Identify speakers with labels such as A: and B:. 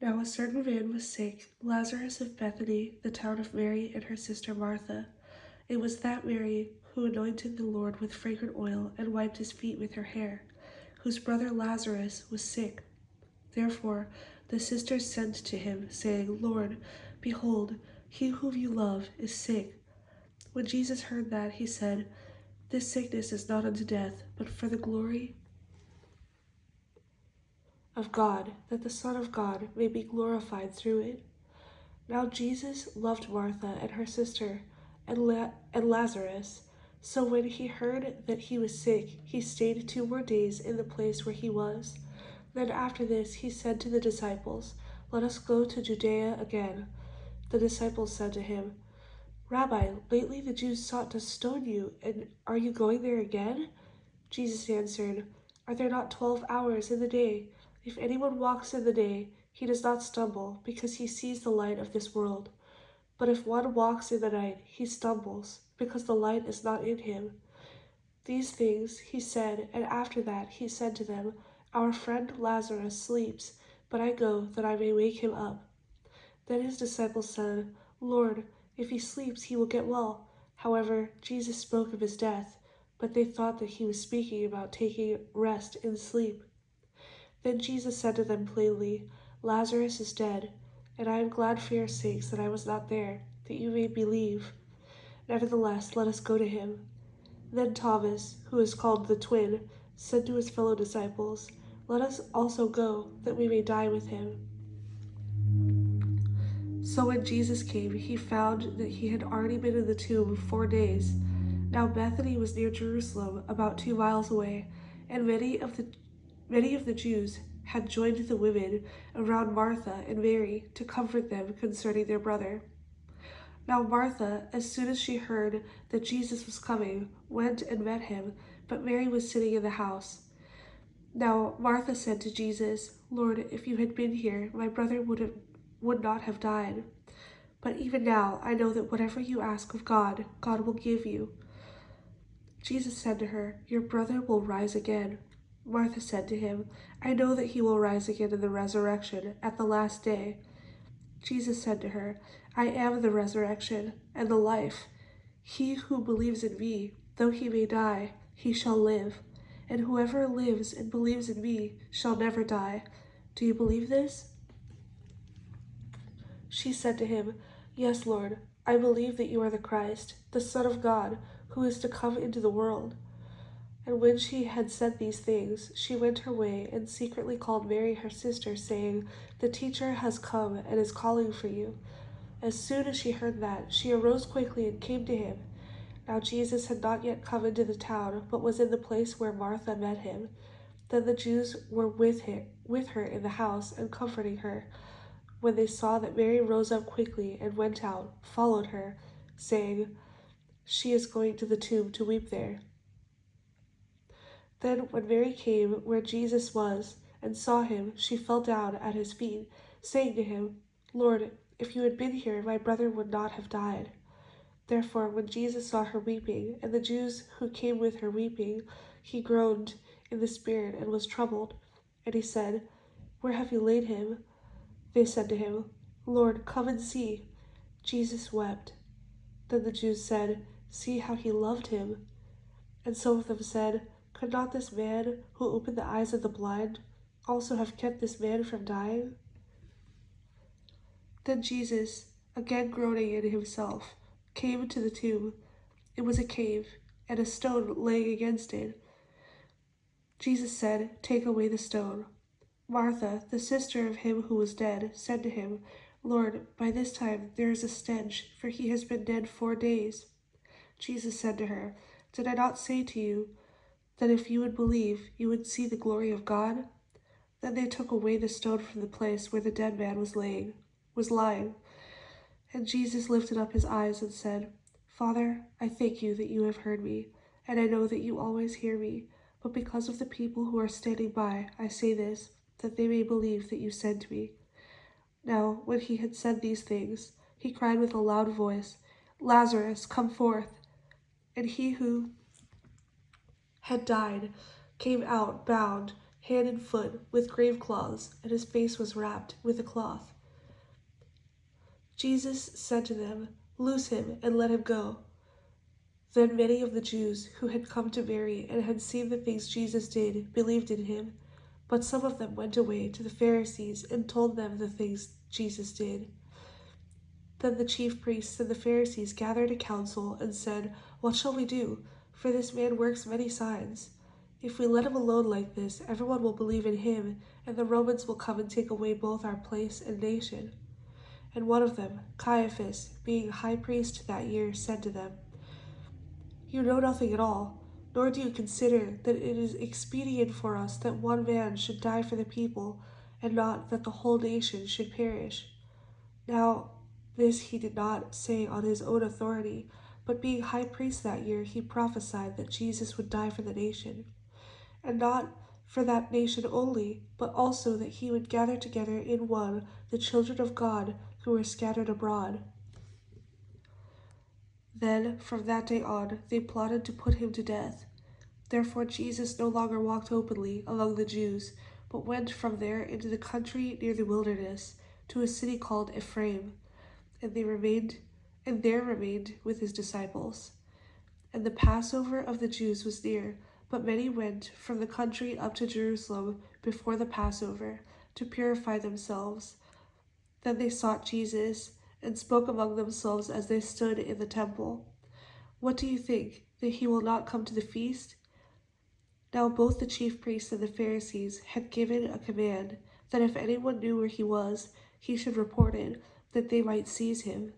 A: Now a certain man was sick, Lazarus of Bethany, the town of Mary and her sister Martha. It was that Mary who anointed the Lord with fragrant oil and wiped his feet with her hair, whose brother Lazarus was sick. Therefore the sisters sent to him, saying, Lord, behold, he whom you love is sick. When Jesus heard that, he said, This sickness is not unto death, but for the glory of God, that the Son of God may be glorified through it. Now Jesus loved Martha and her sister and Lazarus. So when he heard that he was sick, he stayed 2 more days in the place where he was. Then after this he said to the disciples, Let us go to Judea again. The disciples said to him, Rabbi, lately the Jews sought to stone you, and are you going there again? Jesus answered, Are there not 12 hours in the day? If anyone walks in the day, he does not stumble, because he sees the light of this world. But if one walks in the night, he stumbles, because the light is not in him. These things he said, and after that he said to them, Our friend Lazarus sleeps, but I go that I may wake him up. Then his disciples said, Lord, if he sleeps, he will get well. However, Jesus spoke of his death, but they thought that he was speaking about taking rest in sleep. Then Jesus said to them plainly, Lazarus is dead, and I am glad for your sakes that I was not there, that you may believe. Nevertheless, let us go to him. Then Thomas, who is called the Twin, said to his fellow disciples, Let us also go, that we may die with him. So when Jesus came, he found that he had already been in the tomb 4 days. Now Bethany was near Jerusalem, about 2 miles away, and many of the Jews had joined the women around Martha and Mary to comfort them concerning their brother. Now Martha, as soon as she heard that Jesus was coming, went and met him, but Mary was sitting in the house. Now Martha said to Jesus, Lord, if you had been here, my brother would not have died. But even now I know that whatever you ask of God, God will give you. Jesus said to her, Your brother will rise again. Martha said to him, I know that he will rise again in the resurrection at the last day. Jesus said to her, I am the resurrection and the life. He who believes in me, though he may die, he shall live. And whoever lives and believes in me shall never die. Do you believe this? She said to him, Yes, Lord, I believe that you are the Christ, the Son of God, who is to come into the world. And when she had said these things, she went her way and secretly called Mary her sister, saying, The teacher has come and is calling for you. As soon as she heard that, she arose quickly and came to him. Now Jesus had not yet come into the town, but was in the place where Martha met him. Then the Jews were with her in the house and comforting her. When they saw that Mary rose up quickly and went out, followed her, saying, She is going to the tomb to weep there. Then when Mary came where Jesus was and saw him, she fell down at his feet, saying to him, Lord, if you had been here, my brother would not have died. Therefore, when Jesus saw her weeping, and the Jews who came with her weeping, he groaned in the spirit and was troubled. And he said, Where have you laid him? They said to him, Lord, come and see. Jesus wept. Then the Jews said, See how he loved him. And some of them said, Could not this man who opened the eyes of the blind also have kept this man from dying? Then Jesus, again groaning in himself, came to the tomb. It was a cave, and a stone laying against it. Jesus said, Take away the stone. Martha, the sister of him who was dead, said to him, Lord, by this time there is a stench, for he has been dead 4 days. Jesus said to her, Did I not say to you that if you would believe, you would see the glory of God? Then they took away the stone from the place where the dead man was lying. And Jesus lifted up his eyes and said, Father, I thank you that you have heard me, and I know that you always hear me. But because of the people who are standing by, I say this, that they may believe that you sent me. Now, when he had said these things, he cried with a loud voice, Lazarus, come forth. And he who had died came out bound hand and foot, with grave cloths, and his face was wrapped with a cloth. Jesus said to them, "Loose him and let him go." Then many of the Jews who had come to Mary and had seen the things Jesus did believed in him, but some of them went away to the Pharisees and told them the things Jesus did. Then the chief priests and the Pharisees gathered a council and said, "What shall we do? For this man works many signs. If we let him alone like this, everyone will believe in him, and the Romans will come and take away both our place and nation." And one of them, Caiaphas, being high priest that year, said to them, "You know nothing at all, nor do you consider that it is expedient for us that one man should die for the people, and not that the whole nation should perish." Now, this he did not say on his own authority, but being high priest that year, he prophesied that Jesus would die for the nation, and not for that nation only, but also that he would gather together in one the children of God who were scattered abroad. Then, from that day on, they plotted to put him to death. Therefore Jesus no longer walked openly among the Jews, but went from there into the country near the wilderness, to a city called Ephraim, and there remained with his disciples. And the Passover of the Jews was near, but many went from the country up to Jerusalem before the Passover, to purify themselves. Then they sought Jesus, and spoke among themselves as they stood in the temple, "What do you think, that he will not come to the feast?" Now both the chief priests and the Pharisees had given a command that if anyone knew where he was, he should report it, that they might seize him.